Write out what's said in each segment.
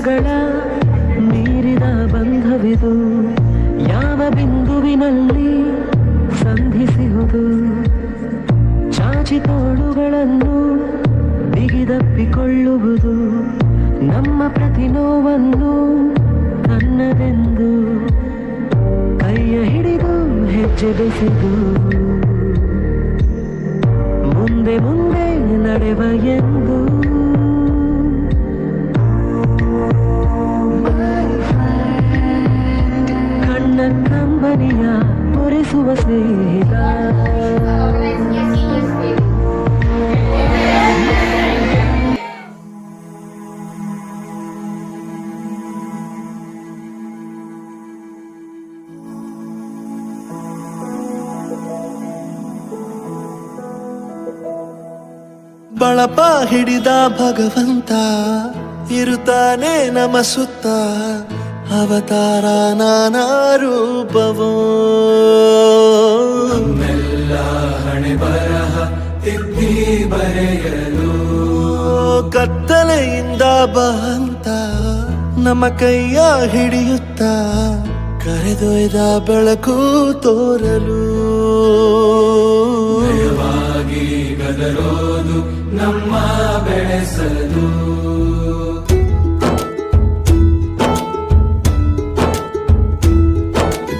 ಜನ್ಮಗಳ ಮೀರಿದ ಬಂಧವಿದು, ಯಾವ ಬಿಂದುವಿನಲ್ಲಿ ಸಂಧಿಸುವುದು. ಚಾಚಿ ತೋಳುಗಳನ್ನು ಬಿಗಿದಪ್ಪಿಕೊಳ್ಳುವುದು, ನಮ್ಮ ಪ್ರತಿ ನೋವನ್ನು ತನ್ನದೆಂದು ಕೈಯ ಹಿಡಿದು ಹೆಜ್ಜೆ ಬೆಸೆದು ಮುಂದೆ ಮುಂದೆ ನಡೆವ ಎಂದು. ಕಣ್ಣ ಕಂಬನಿಯ ಒರೆಸುವ ಸ್ನೇಹಿತ, ಬಳಪ ಹಿಡಿದ ಭಗವಂತ ಇರುತ್ತಾನೆ ನಮ ಸುತ್ತ, ಅವತಾರ ನಾನಾ ರೂಪವೋ. ನಮ್ಮೆಲ್ಲ ಹಣೆ ಬರಹ ತಿದ್ದಿ ಬರೆಯಲು ಕತ್ತಲೆಯಿಂದ ಬಂತ ನಮ್ಮ ಕೈಯ ಹಿಡಿಯುತ್ತ, ಕರೆದೊಯ್ದ ಬೆಳಕು ತೋರಲು. ನಯವಾಗಿ ಗದರೋದು ನಮ್ಮ ಬೆಳೆಸಲು.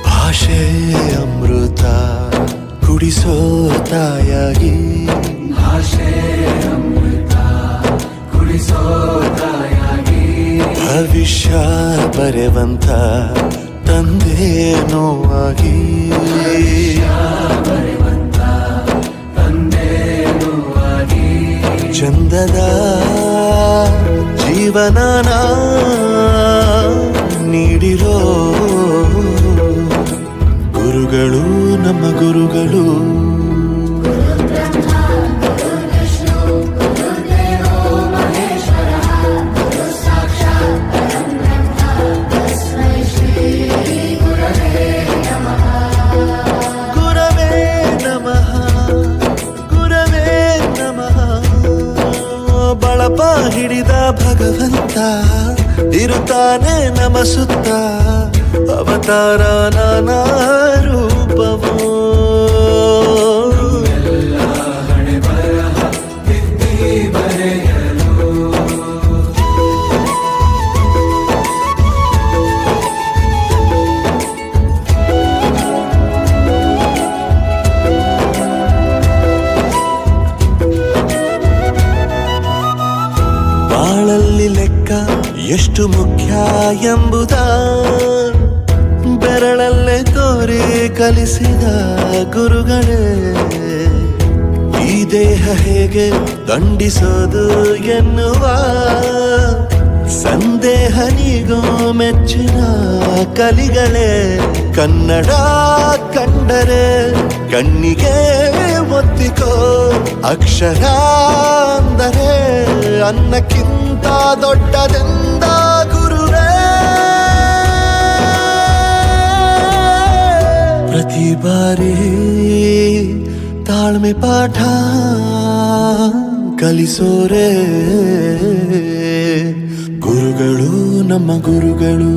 ಭಾಷೆ ಅಮೃತ ಕುಡಿಸೋ ತಾಯಾಗಿ, ಭಾಷೆ ಅಮೃತ ಕುಡಿಸೋ ತಾಯಾಗಿ. ಭವಿಷ್ಯ ಬರೆವಂತ ತಂದೆ ನೋವಾಗಿ, ಬರೆವಂತ ತಂದೆ ನೋವಾಗಿ. ಚಂದದ ಜೀವನನ ನೀಡಿರೋ ಗುರುಗಳು ನಮ್ಮ ಗುರುಗಳು. ಬಳಪ ಹಿಡಿದ ಭಗವಂತ ಇರುತ್ತಾನೆ ನಮ ಸುತ್ತ, ಅವತಾರ ನಾನಾ ರೂಪವೋ. ಹಣೆ ಬರಹ ತಿದ್ದಿ ಬರೆಯಲು. ಬಾಳಲ್ಲಿ ಲೆಕ್ಕ ಎಷ್ಟು ಮುಖ್ಯ ಎಂಬುದ ಬೆರಳಲ್ಲೇ ತೋರಿ ಕಲಿಸಿದ ಗುರುಗಳೇ. ಈ ದೇಹ ಹೇಗೆ ದಂಡಿಸೋದು ಎನ್ನುವ ಸಂದೇಹ ನೀಗೋ ಮೆಚ್ಚಿನ ಕಲಿಗಳೇ. ಕನ್ನಡ ಕಂಡರೆ ಕಣ್ಣಿಗೆ ಒತ್ತಿಕೋ, ಅಕ್ಷರ ಅಂದರೆ ಅನ್ನಕ್ಕಿಂತ ದೊಡ್ಡದೆಂದ ಗುರುವೇ. ಪ್ರತಿ ಬಾರಿ ತಾಳ್ಮೆ ಪಾಠ ಕಲಿಸೋರೆ ಗುರುಗಳು ನಮ್ಮ ಗುರುಗಳು.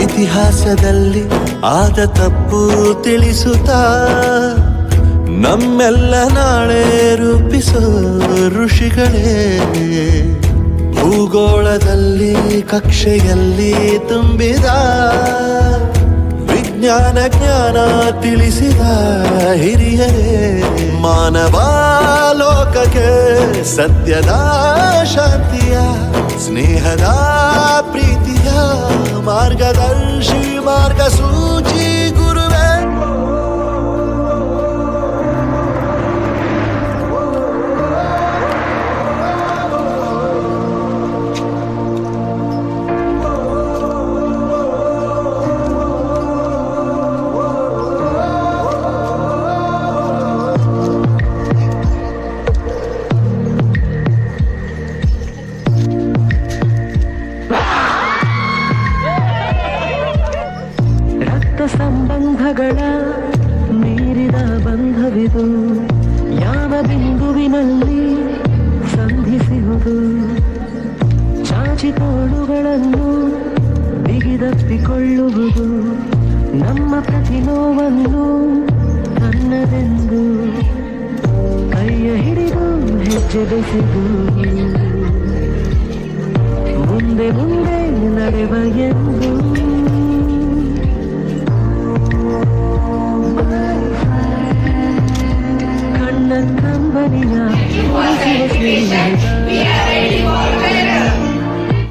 ಇತಿಹಾಸದಲ್ಲಿ ಆದ ತಪ್ಪು ತಿಳಿಸುತ್ತಾ ನಮ್ಮೆಲ್ಲ ನಾಳೆ ರೂಪಿಸೋ ಋಷಿಗಳೇ. ಭೂಗೋಳದಲ್ಲಿ ಕಕ್ಷೆಯಲ್ಲಿ ತುಂಬಿದ ವಿಜ್ಞಾನ ಜ್ಞಾನ ತಿಳಿಸಿದ ಹಿರಿಯರೇ. ಮಾನವ ಲೋಕಕ್ಕೆ ಸತ್ಯದ ಶಾಂತಿಯ ಸ್ನೇಹದ ಪ್ರೀತಿಯ ಮಾರ್ಗದರ್ಶಿ ಮಾರ್ಗಸೂಚಿ ಗುರುವೇ. ಸಂಬಂಧಗಳ ಮೀರಿದ ಬಂಧವಿದು ಯಾವ ಬಿಂದುವಿನಲ್ಲಿ ಸಂಧಿಸುವುದು ಚಾಚಿ ತೋಳುಗಳನ್ನು ಬಿಗಿದಪ್ಪಿಕೊಳ್ಳುವುದು ನಮ್ಮ ಪ್ರತಿ ನೋವನ್ನು ತನ್ನದೆಂದು ಕೈಯ ಹಿಡಿದು ಹೆಜ್ಜೆ ಬೆಸೆದು ಮುಂದೆ ಮುಂದೆ ನಡೆವ ಎಂದು ಕಣ್ಣ ಕಂಬನಿಯ